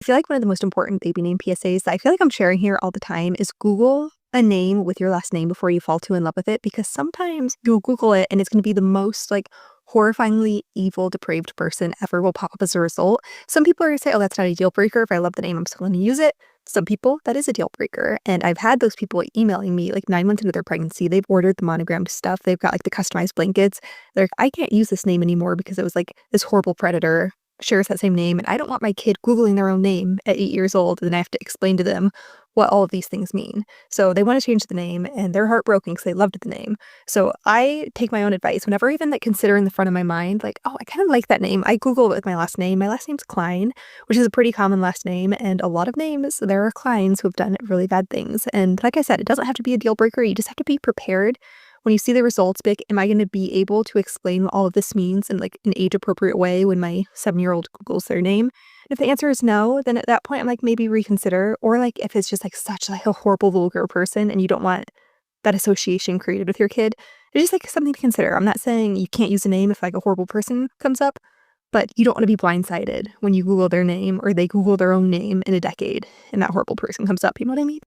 feel like one of the most important baby name PSAs that I feel like I'm sharing here all the time is Google a name with your last name before you fall too in love with it, because sometimes you'll Google it and it's going to be the most like horrifyingly evil, depraved person ever will pop up as a result. Some people are going to say, oh, that's not a deal breaker. If I love the name, I'm still going to use it. Some people, that is a deal breaker. And I've had those people emailing me like 9 months into their pregnancy. They've ordered the monogrammed stuff. They've got like the customized blankets. They're like, I can't use this name anymore because it was like this horrible predator shares that same name. And I don't want my kid Googling their own name at 8 years old. And then I have to explain to them what all of these things mean. So they want to change the name and they're heartbroken because they loved the name. So I take my own advice whenever even like considering the front of my mind, like, oh, I kind of like that name. I Google it with my last name. My last name's Klein, which is a pretty common last name. And a lot of names, there are Kleins who have done really bad things. And like I said, it doesn't have to be a deal breaker. You just have to be prepared when you see the results. Be like, am I going to be able to explain what all of this means in like an age appropriate way when my 7-year-old Googles their name? If the answer is no, then at that point, I'm like, maybe reconsider. Or like, if it's just like such like a horrible, vulgar person and you don't want that association created with your kid, it's just like something to consider. I'm not saying you can't use a name if like a horrible person comes up, but you don't want to be blindsided when you Google their name or they Google their own name in a decade and that horrible person comes up. You know what I mean?